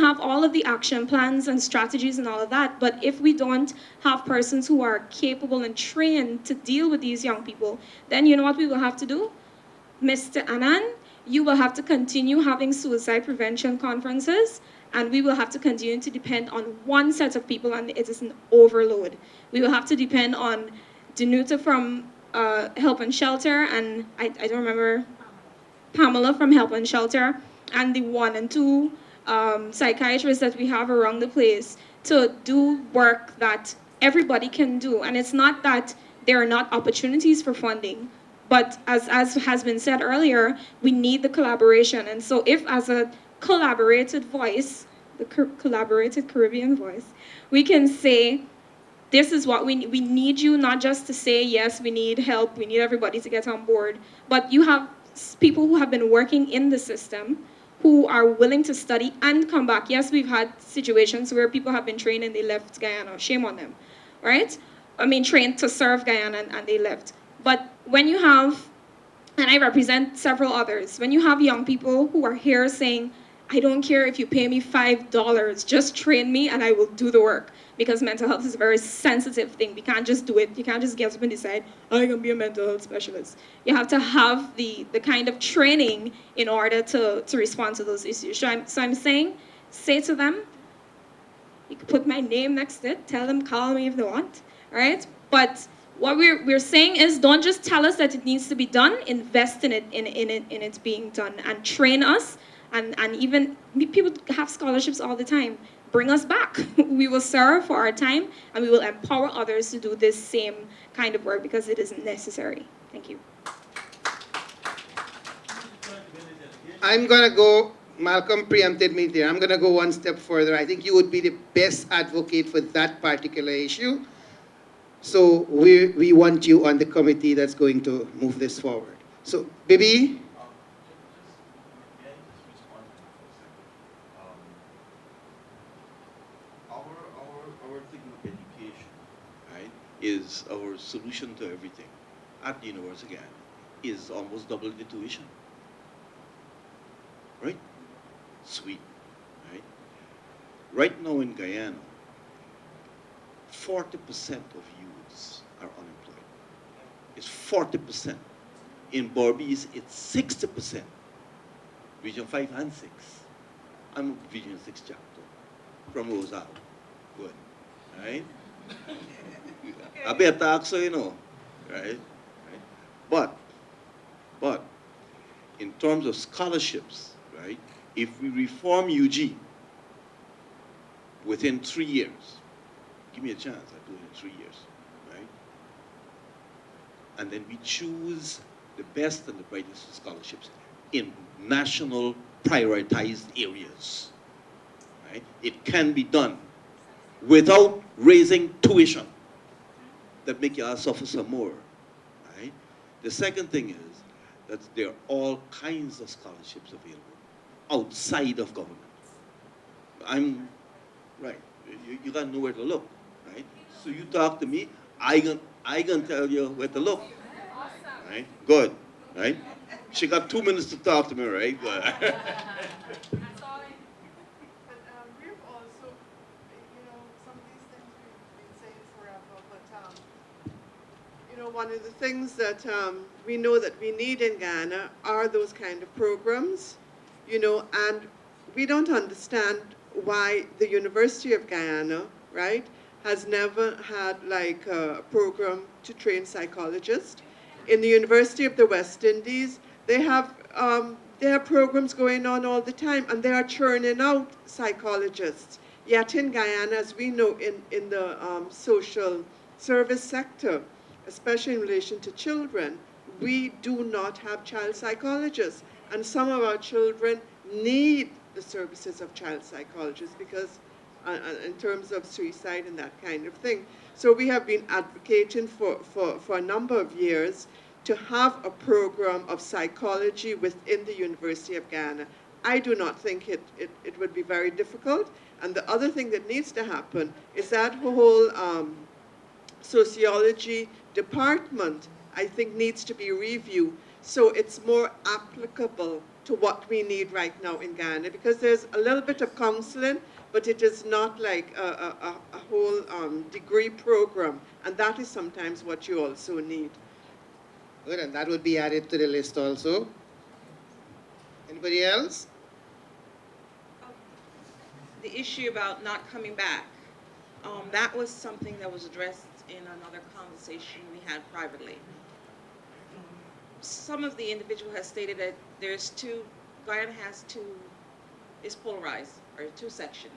have all of the action plans and strategies and all of that, but if we don't have persons who are capable and trained to deal with these young people, then you know what we will have to do? Mr. Anand, you will have to continue having suicide prevention conferences, and we will have to continue to depend on one set of people, and it is an overload. We will have to depend on Danuta from Help and Shelter, and I don't remember, Pamela from Help and Shelter, and the one and two psychiatrists that we have around the place to do work that everybody can do. And it's not that there are not opportunities for funding, but as has been said earlier, we need the collaboration. And so if as a collaborated voice, the collaborated Caribbean voice, we can say, this is what we need you not just to say, yes, we need help, we need everybody to get on board, but you have people who have been working in the system who are willing to study and come back. Yes, we've had situations where people have been trained and they left Guyana. Shame on them, right? I mean, trained to serve Guyana and they left. But when you have, and I represent several others, when you have young people who are here saying, I don't care if you pay me $5, just train me and I will do the work. Because mental health is a very sensitive thing. We can't just do it. You can't just get up and decide, I'm going to be a mental health specialist. You have to have the kind of training in order to respond to those issues. So I'm saying, say to them, you can put my name next to it, tell them, call me if they want, all right? But what we're saying is, don't just tell us that it needs to be done, invest in it being done, and train us, and even people have scholarships all the time. Bring us back. We will serve for our time, and we will empower others to do this same kind of work because it is necessary. Thank you. I'm going to go, Malcolm preempted me there. I'm going to go one step further. I think you would be the best advocate for that particular issue. So we want you on the committee that's going to move this forward. So, Bibi? Our thing of education, right, is our solution to everything. At the university again, is almost double the tuition. Right? Sweet. Right? Right now in Guyana, 40% of youths are unemployed. It's 40%. In Barbados, it's 60%. Region 5 and 6. I'm Region 6 chapter from Rosal. Good. Right? I bet tax, so you know. Right? Right? But, in terms of scholarships, right, if we reform UG within 3 years, give me a chance, I'll do it in 3 years, right? And then we choose the best and the brightest scholarships in national prioritized areas, right? It can be done without raising tuition that make you suffer some more, right? The second thing is that there are all kinds of scholarships available outside of government. I'm, right, you got to know where to look, right? So you talk to me, I can tell you where to look, right? Good, right? She got 2 minutes to talk to me, right? Good. We've also, some of these things we've been saying forever, but, one of the things that we know that we need in Ghana are those kind of programs, and we don't understand why the University of Guyana, right, has never had like a program to train psychologists. In the University of the West Indies, they have programs going on all the time, and they are churning out psychologists. Yet in Guyana, as we know, in the social service sector, especially in relation to children, we do not have child psychologists. And some of our children need the services of child psychologists because in terms of suicide and that kind of thing. So we have been advocating for a number of years to have a program of psychology within the University of Ghana. I do not think it would be very difficult. And the other thing that needs to happen is that whole sociology department, I think, needs to be reviewed so it's more applicable to what we need right now in Ghana, because there's a little bit of counseling, but it is not like a whole degree program, and that is sometimes what you also need. Good, and that would be added to the list also. Anybody else? The issue about not coming back, that was something that was addressed in another conversation we had privately. Some of the individual has stated that Guyana has two, is polarized, or two sections.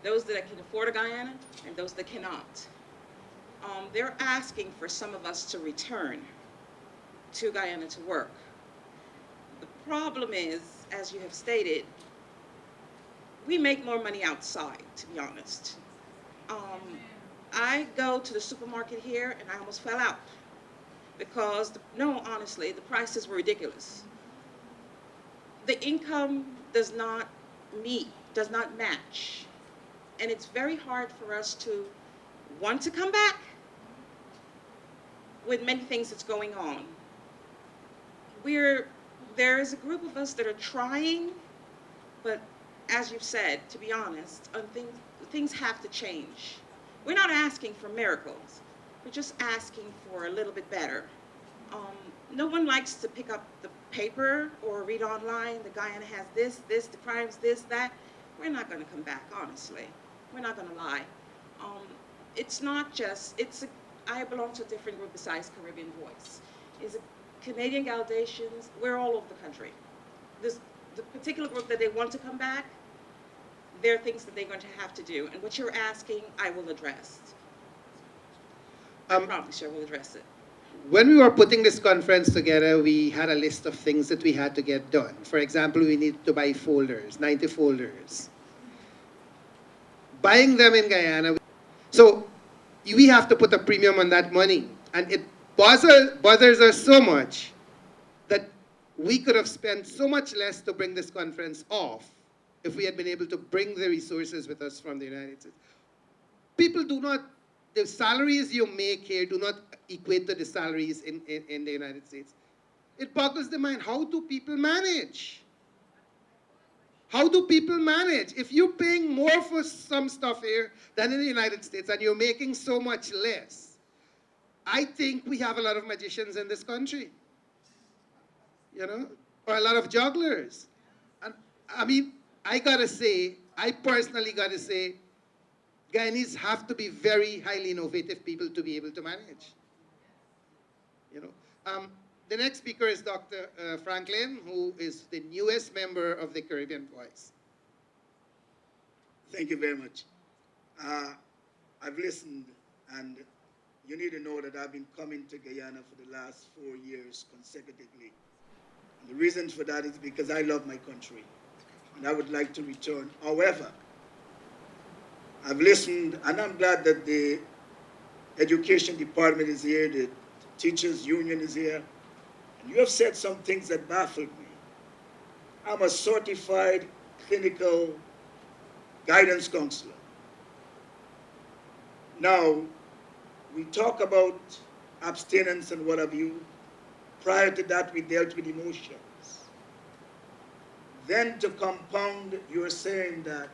Those that can afford a Guyana and those that cannot. They're asking for some of us to return to Guyana to work. The problem is, as you have stated, we make more money outside, to be honest. I go to the supermarket here and I almost fell out because, honestly, the prices were ridiculous. The income does not match. And it's very hard for us to want to come back with many things that's going on. There is a group of us that are trying, but as you've said, to be honest, things have to change. We're not asking for miracles. We're just asking for a little bit better. No one likes to pick up the paper or read online, the Guyana has this, the crimes, this, that. We're not going to come back, honestly. We're not going to lie. It's not just, I belong to a different group besides Caribbean Voice. It's a Canadian Galdations, we're all over the country. The particular group that they want to come back, there are things that they're going to have to do. And what you're asking, I will address. I promise you I will address it. When we were putting this conference together, we had a list of things that we had to get done. For example, we needed to buy folders, 90 folders. Buying them in Guyana, so we have to put a premium on that money. And it bothers us so much that we could have spent so much less to bring this conference off if we had been able to bring the resources with us from the United States. People do not, the salaries you make here do not equate to the salaries in the United States. It boggles the mind. How do people manage? How do people manage? If you're paying more for some stuff here than in the United States and you're making so much less, I think we have a lot of magicians in this country, or a lot of jugglers. And I mean, I personally gotta say, Guyanese have to be very highly innovative people to be able to manage. The next speaker is Dr. Franklin, who is the newest member of the Caribbean Voice. Thank you very much. I've listened, and you need to know that I've been coming to Guyana for the last 4 years consecutively. And the reason for that is because I love my country, and I would like to return. However, I've listened, and I'm glad that the education department is here, the teachers union is here, and you have said some things that baffled me. I'm a certified clinical guidance counselor. Now, we talk about abstinence and what have you. Prior to that, we dealt with emotions. Then to compound, you're saying that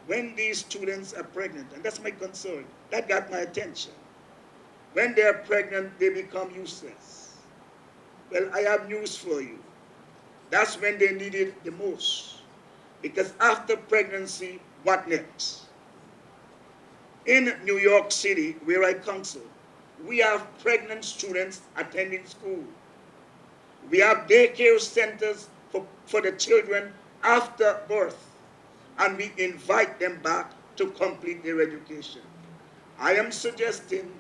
when these students are pregnant, and that's my concern, that got my attention. When they're pregnant, they become useless. Well, I have news for you. That's when they need it the most. Because after pregnancy, what next? In New York City, where I counsel, we have pregnant students attending school. We have daycare centers for the children after birth, and we invite them back to complete their education. I am suggesting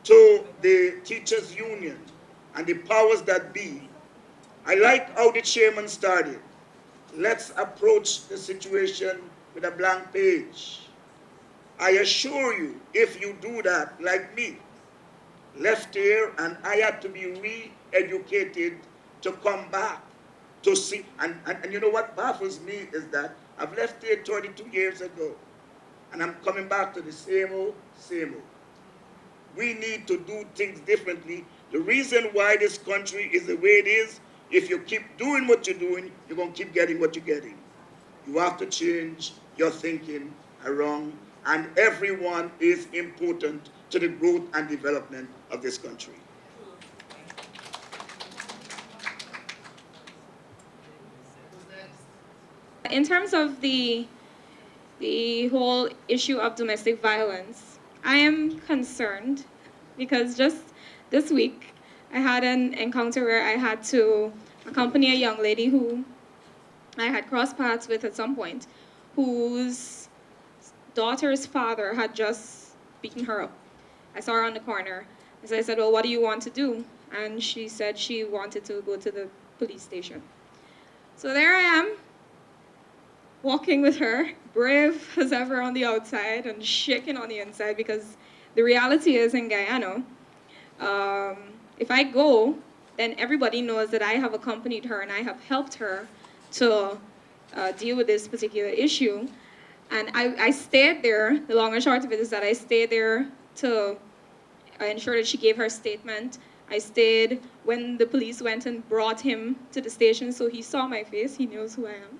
to the teachers union and the powers that be, I like how the chairman started. Let's approach the situation with a blank page. I assure you, if you do that, like me, left here and I had to be re-educated to come back to see, and you know what baffles me is that I've left here 32 years ago, and I'm coming back to the same old, same old. We need to do things differently. The reason why this country is the way it is, If you keep doing what you're doing, you're going to keep getting what you're getting. You have to change your thinking around, and everyone is important to the growth and development of this country. In terms of the whole issue of domestic violence, I am concerned because just this week I had an encounter where I had to accompany a young lady who I had crossed paths with at some point, whose daughter's father had just beaten her up. I saw her on the corner. So I said, well, what do you want to do? And she said she wanted to go to the police station. So there I am, walking with her, brave as ever on the outside and shaking on the inside, because the reality is in Guyana, um, if I go, then everybody knows that I have accompanied her and I have helped her to deal with this particular issue. And I stayed there. The long and short of it is that I stayed there to ensure that she gave her statement. I stayed when the police went and brought him to the station, so he saw my face, he knows who I am.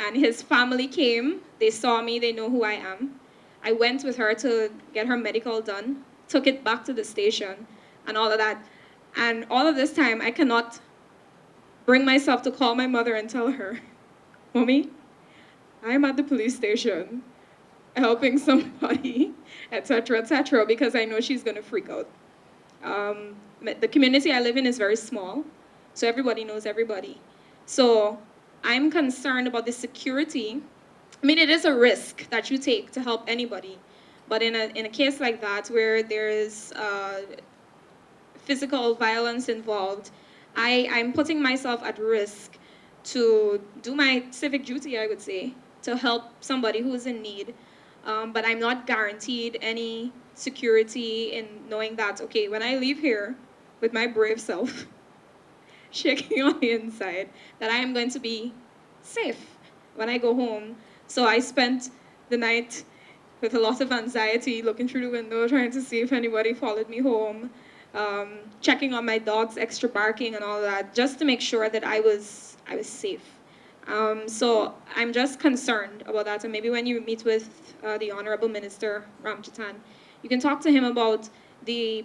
And his family came, they saw me, they know who I am. I went with her to get her medical done, took it back to the station, and all of that. And all of this time, I cannot bring myself to call my mother and tell her, Mommy, I'm at the police station helping somebody, etc., because I know she's gonna freak out. The community I live in is very small, so everybody knows everybody. So I'm concerned about the security. I mean, it is a risk that you take to help anybody, but in a case like that where there is physical violence involved, I'm putting myself at risk to do my civic duty, I would say, to help somebody who is in need. But I'm not guaranteed any security in knowing that, okay, when I leave here with my brave self, shaking on the inside, that I am going to be safe when I go home. So I spent the night with a lot of anxiety, looking through the window, trying to see if anybody followed me home, checking on my dog's extra barking and all that, just to make sure that I was safe. So I'm just concerned about that. And maybe when you meet with the Honorable Minister Ramchatan, you can talk to him about the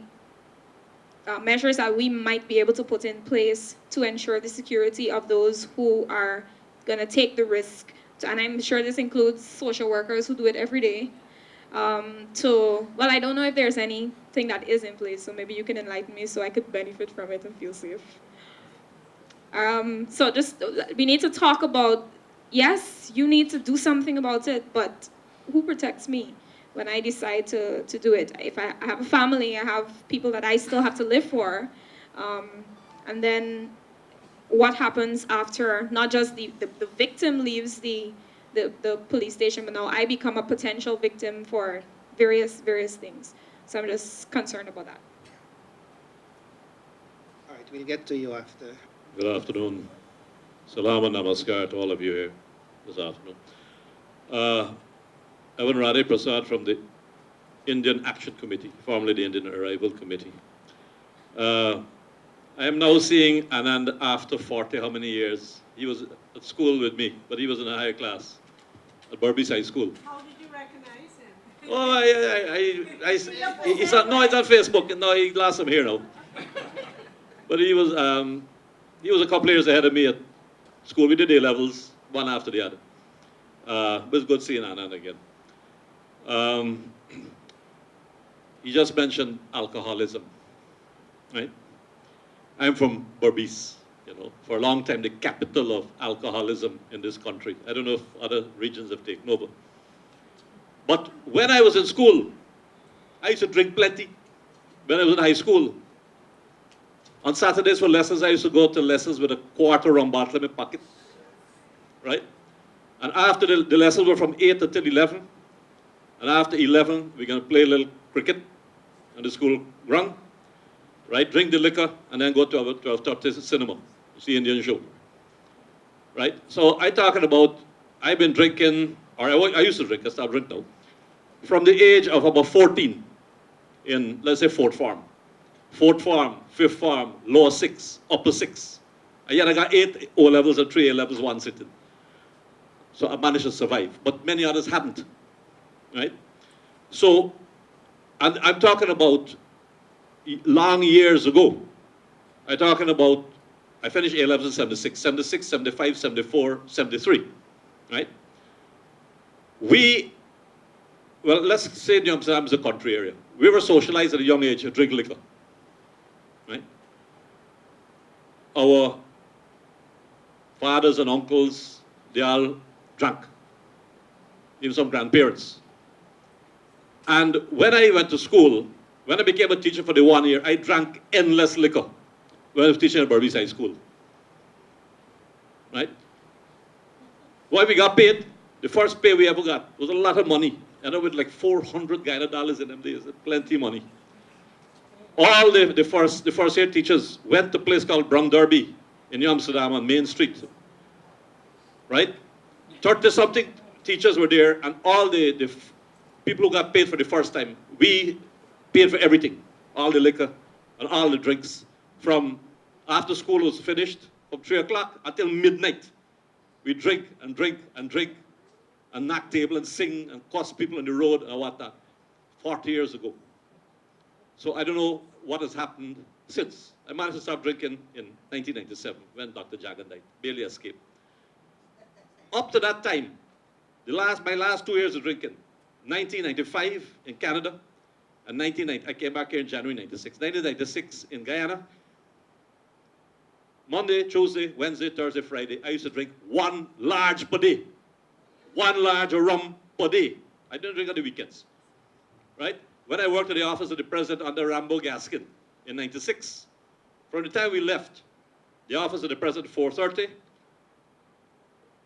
measures that we might be able to put in place to ensure the security of those who are going to take the risk. And I'm sure this includes social workers who do it every day. Well, I don't know if there's anything that is in place, so maybe you can enlighten me so I could benefit from it and feel safe. So just, we need to talk about, yes, you need to do something about it, but who protects me when I decide to do it? If I have a family, I have people that I still have to live for, and then what happens after not just the victim leaves the police station, but now I become a potential victim for various things. So I'm just concerned about that. All right, we'll get to you after. Good afternoon. Salam and namaskar to all of you here this afternoon. Evan Radhe Prasad from the Indian Action Committee, formerly the Indian Arrival Committee. I am now seeing Anand after 40 how many years. He was at school with me, but he was in a higher class at Berbice High School. How did you recognize him? Oh, it's on Facebook. No, he lost him here now. But he was a couple of years ahead of me at school. We did A levels, one after the other. It was good seeing Anand again. He just mentioned alcoholism, right? I'm from Berbice, for a long time the capital of alcoholism in this country. I don't know if other regions have taken over. But when I was in school, I used to drink plenty. When I was in high school, on Saturdays for lessons, I used to go to lessons with a quarter rum bottle in my pocket, right? And after the lessons were from 8 until 11, and after 11, we're going to play a little cricket on the school ground, right? Drink the liquor, and then go to our 12:30 cinema, see Indian show, right? So I'm talking about, I've been drinking, or I used to drink, I stopped drinking now, from the age of about 14 in, let's say, Fort Farm. Fourth Farm, Fifth Farm, Lower Six, Upper Six, And yet I got 8 O levels and 3 A levels one sitting. So I managed to survive, but many others haven't, right? So, and I'm talking about long years ago. I'm talking about, I finished A levels in 76, 76, 75, 74, 73, right? We, well, let's say New Amsterdam is a country area. We were socialized at a young age to drink liquor, right? Our fathers and uncles, they all drank, even some grandparents. And when I went to school, when I became a teacher for the 1 year, I drank endless liquor when I was teaching at Berbice High School, right? Why we got paid, the first pay we ever got was a lot of money. And I with like 400 Ghana dollars in them days, plenty of money. All the first year teachers went to a place called Brown Derby in New Amsterdam on Main Street, right? 30 something teachers were there, and all the people who got paid for the first time, we paid for everything, all the liquor and all the drinks, from after school was finished, from 3 o'clock until midnight. We drink and drink and drink and knock table and sing and cuss people on the road and whatnot, 40 years ago. So I don't know what has happened since. I managed to stop drinking in 1997 when Dr. Jagan died, barely escaped. Up to that time, my last 2 years of drinking, 1995 in Canada, and 1990, I came back here in January 96. 1996 in Guyana, Monday, Tuesday, Wednesday, Thursday, Friday, I used to drink 1 large per day. 1 large rum per day. I didn't drink on the weekends, right? When I worked at the office of the president under Rambo Gaskin in 96, from the time we left the office of the president at 4:30,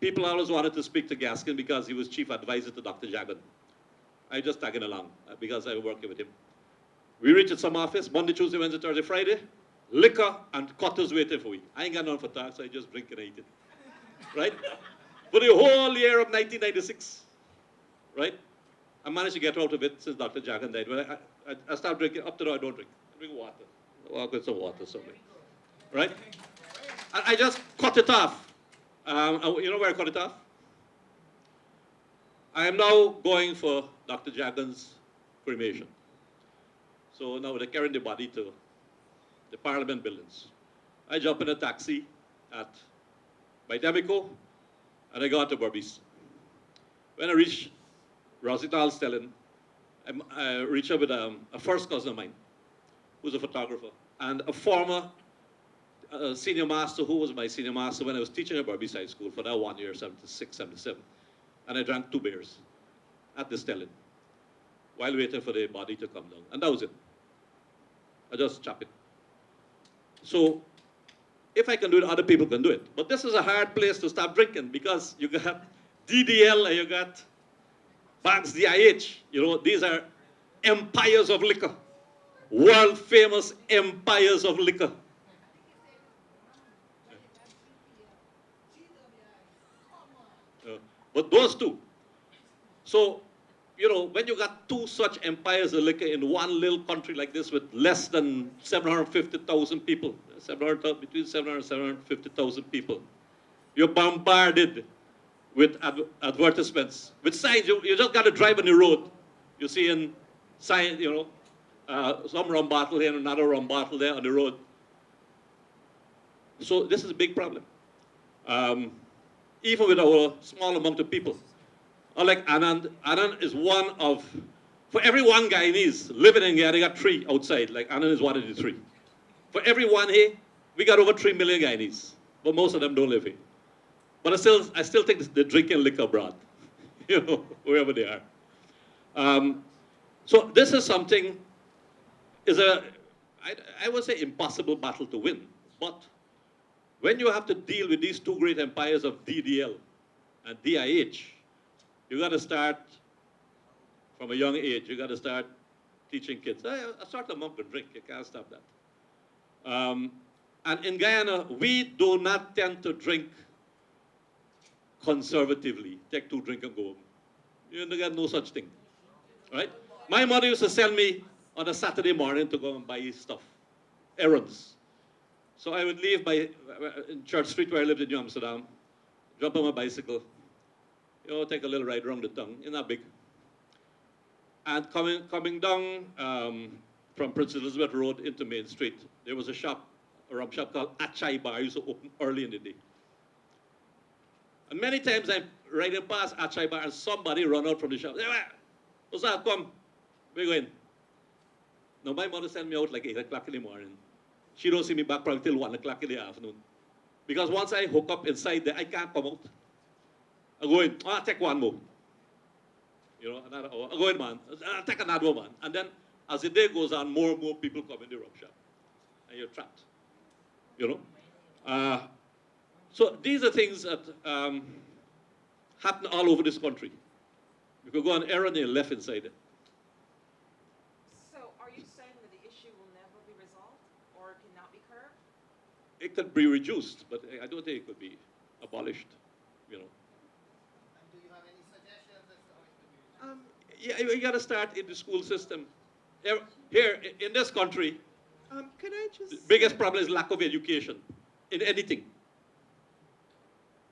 people always wanted to speak to Gaskin because he was chief advisor to Dr. Jagan. I just tagging along because I was working with him. We reached at some office, Monday, Tuesday, Wednesday, Thursday, Friday, liquor and cutters waiting for me. I ain't got none for tax, so I just drink and eat it, right? For the whole year of 1996, right? I managed to get out of it since Dr. Jagan died. When I stopped drinking, up to now I don't drink. I drink water. I walk with some water somewhere, right? And I just cut it off. You know where I cut it off? I am now going for Dr. Jagan's cremation. So now they're carrying the body to the Parliament buildings. I jump in a taxi by Demico, and I go out to Berbice. When I reach Rosital's telling, I reach out with a first cousin of mine, who's a photographer, and a former senior master who was my senior master when I was teaching at Berbice High School for that 1 year, 76, 77. And I drank 2 beers at the Stelling while waiting for the body to come down. And that was it. I just chop it. So if I can do it, other people can do it. But this is a hard place to stop drinking because you got DDL and you got Banks DIH. You know, these are empires of liquor, world famous empires of liquor. But those two. So, you know, when you got 2 such empires of liquor in one little country like this with less than 750,000 people, between 700 and 750,000 people, you're bombarded with advertisements, with signs. You just got to drive on the road. You see in signs, you know, some rum bottle here and another rum bottle there on the road. So this is a big problem. Even with our small amount of people. Unlike Anand, Anand is one of, for every 1 Guyanese living in here, they got 3 outside. Like Anand is one of the 3. For every 1 here, we got over 3 million Guyanese, but most of them don't live here. But I still think they're drinking liquor abroad, you know, wherever they are. So this is something, I would say impossible battle to win. But when you have to deal with these 2 great empires of DDL and DIH, you got to start from a young age. You got to start teaching kids. A certain amount can drink. You can't stop that. And in Guyana, we do not tend to drink conservatively. Take 2 drink and go home. You got no such thing, right? My mother used to send me on a Saturday morning to go and buy stuff, errands. So I would leave in Church Street where I lived in New Amsterdam, jump on my bicycle, take a little ride around the town, it's not big. And coming down from Prince Elizabeth Road into Main Street, there was a rum shop called Achai Bar, used to open early in the day. And many times I'm riding past Achai Bar and somebody run out from the shop. What's that? Come, where you going? Now my mother sent me out like 8 o'clock in the morning. She don't see me back probably till 1 o'clock in the afternoon. Because once I hook up inside there, I can't come out. I go in, take one more. Another hour. I go in, man, take another one. And then as the day goes on, more and more people come in the rum shop. And you're trapped. So these are things that happen all over this country. You could go on errand and you're left inside it. So are you saying that the issue will never be resolved or cannot be curbed? It could be reduced, but I don't think it could be abolished. And do you have any suggestions as to how it could be? Yeah, you got to start in the school system. Here in this country, Can I just the biggest problem is lack of education in anything.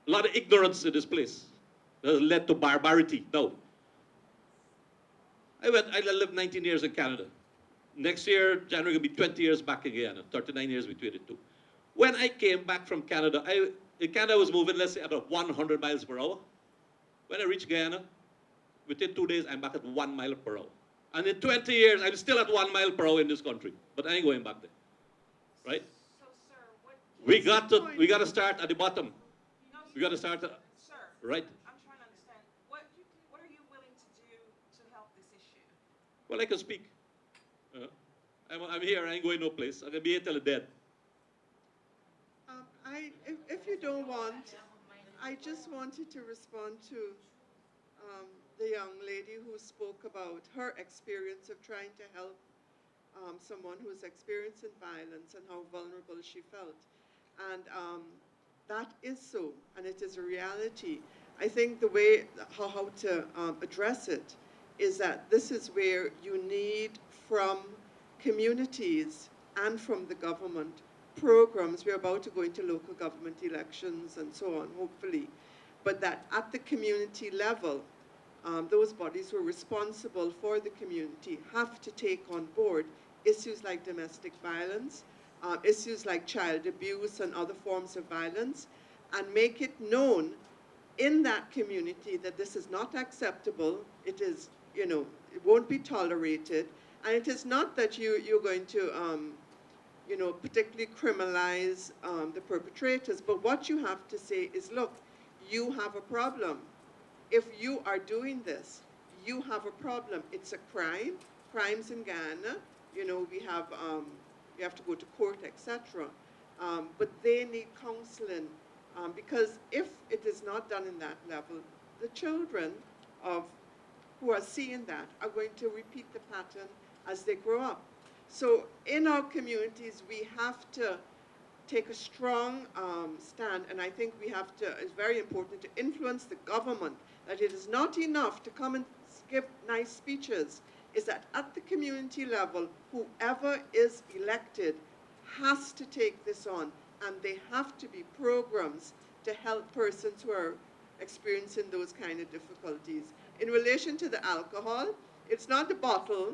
A lot of ignorance in this place that has led to barbarity. Now, I lived 19 years in Canada. Next year, January, will be 20 years back in Guyana, 39 years between the two. When I came back from Canada, Canada was moving, let's say, at 100 miles per hour. When I reached Guyana, within 2 days, I'm back at 1 mile per hour. And in 20 years, I'm still at 1 mile per hour in this country. But I ain't going back there. Right? So, sir, what... We got to start at the bottom. No, We got to start, Sir, right? I'm trying to understand. What are you willing to do to help this issue? Well, I can speak. I'm here, I ain't going no place. I can be here till the dead. if you don't want, I just wanted to respond to the young lady who spoke about her experience of trying to help someone who's experiencing violence and how vulnerable she felt. And that is so, and it is a reality. I think the way, how to address it is that this is where you need from communities and from the government programs. We're about to go into local government elections and so on, hopefully. But that at the community level, those bodies who are responsible for the community have to take on board issues like domestic violence, issues like child abuse and other forms of violence, and make it known in that community that this is not acceptable. It is, it won't be tolerated. And it is not that you're going to, particularly criminalize the perpetrators, but what you have to say is, look, you have a problem. If you are doing this, you have a problem. It's a crime. Crimes in Ghana, we have to go to court, etc. But they need counseling because if it is not done in that level, the children who are seeing that are going to repeat the pattern as they grow up. So in our communities, we have to take a strong stand, and I think it's very important to influence the government that it is not enough to come and give nice speeches, is that at the community level, whoever is elected has to take this on, and they have to be programs to help persons who are experiencing those kind of difficulties. In relation to the alcohol, it's not the bottle.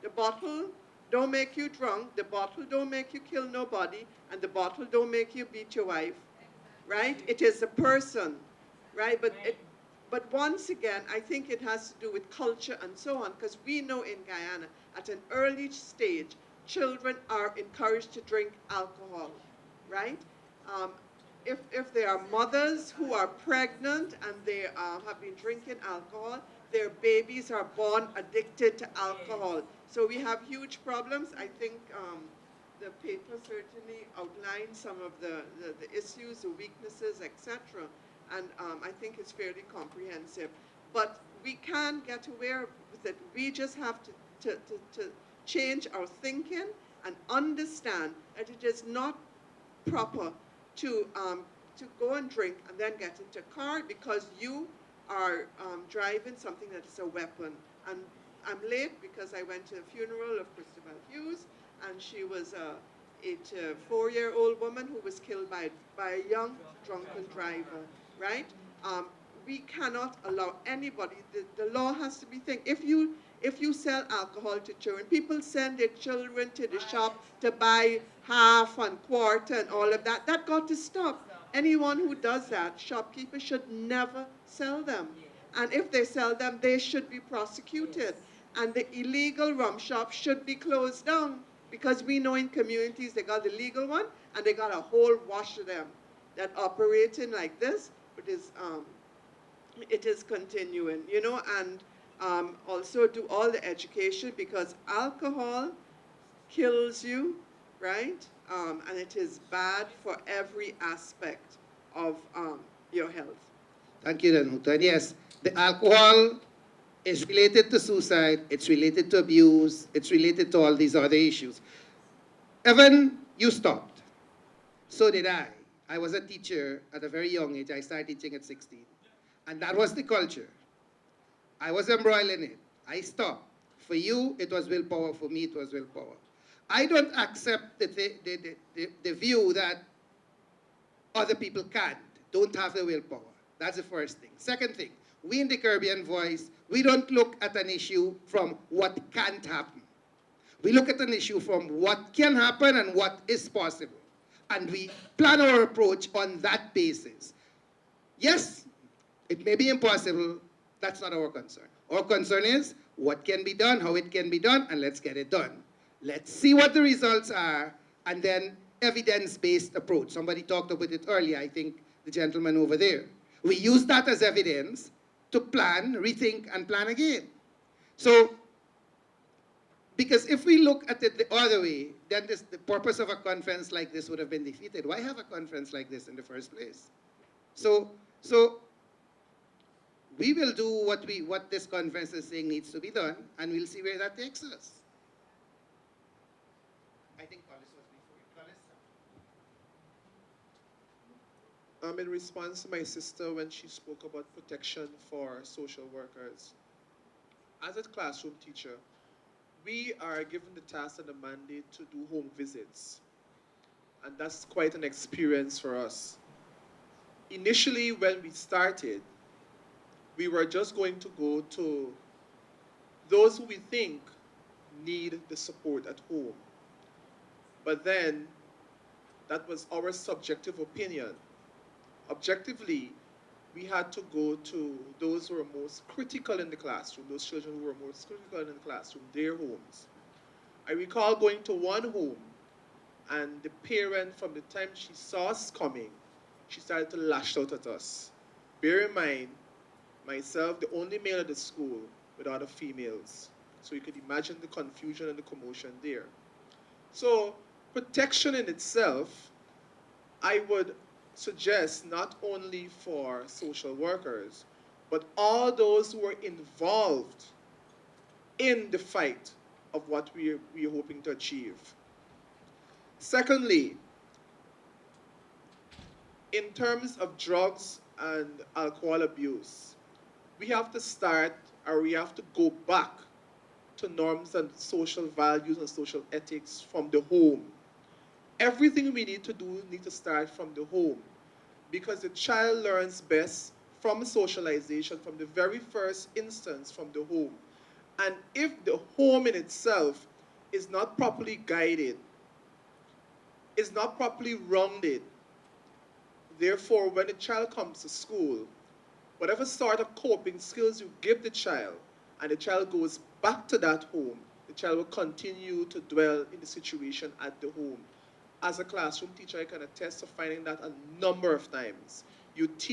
The bottle don't make you drunk, the bottle don't make you kill nobody, and the bottle don't make you beat your wife, right? It is a person, right? But once again, I think it has to do with culture and so on, because we know in Guyana, at an early stage, children are encouraged to drink alcohol, right? If there are mothers who are pregnant and they have been drinking alcohol, their babies are born addicted to alcohol. So we have huge problems. I think the paper certainly outlines some of the issues, the weaknesses, etc. And I think it's fairly comprehensive. But we can get aware with it. We just have to change our thinking and understand that it is not proper to go and drink and then get into a car because you are driving something that is a weapon. And I'm late because I went to the funeral of Christabel Hughes, and she was 4-year-old woman who was killed by a young drunken driver, right? Um, we cannot allow anybody, the law has to be think. If you sell alcohol to children, people send their children to the shop to buy half and quarter and all of that. That got to stop. Anyone who does that, shopkeepers should never sell them. And if they sell them, they should be prosecuted. And the illegal rum shops should be closed down, because we know in communities they got the legal one and they got a whole wash of them that operating like this. It is continuing, you know, and also do all the education, because alcohol kills you, right? And it is bad for every aspect of your health. Thank you, Danuta. And yes, the alcohol is related to suicide, it's related to abuse, it's related to all these other issues. Evan, you stopped. So did I. I was a teacher at a very young age. I started teaching at 16. And that was the culture. I was embroiled in it. I stopped. For you, it was willpower. For me, it was willpower. I don't accept the view that other people can't, don't have the willpower. That's the first thing. Second thing, we in the Caribbean Voice, we don't look at an issue from what can't happen. We look at an issue from what can happen and what is possible. And we plan our approach on that basis. Yes, it may be impossible. That's not our concern. Our concern is what can be done, how it can be done, and let's get it done. Let's see what the results are, and then evidence-based approach. Somebody talked about it earlier, I think the gentleman over there. We use that as evidence to plan, rethink, and plan again. So, because if we look at it the other way, then the purpose of a conference like this would have been defeated. Why have a conference like this in the first place? So we will do what this conference is saying needs to be done, and we'll see where that takes us. I think Collis was before you. Collis? In response to my sister when she spoke about protection for social workers, as a classroom teacher, we are given the task and the mandate to do home visits. And that's quite an experience for us. Initially, when we started, we were just going to go to those who we think need the support at home. But then, that was our subjective opinion. Objectively, we had to go to those who were most critical in the classroom, those children who were most critical in the classroom, their homes. I recall going to one home, and the parent, from the time she saw us coming, she started to lash out at us. Bear in mind, myself, the only male at the school with other females. So you could imagine the confusion and the commotion there. So protection in itself, I would suggest not only for social workers, but all those who are involved in the fight of what we are hoping to achieve. Secondly, in terms of drugs and alcohol abuse, we have to start, or we have to go back to norms and social values and social ethics from the home. Everything we need to do needs to start from the home, because the child learns best from socialization, from the very first instance from the home. And if the home in itself is not properly guided, is not properly rounded, therefore when the child comes to school, whatever sort of coping skills you give the child, and the child goes back to that home, the child will continue to dwell in the situation at the home. As a classroom teacher, I can attest to finding that a number of times. You teach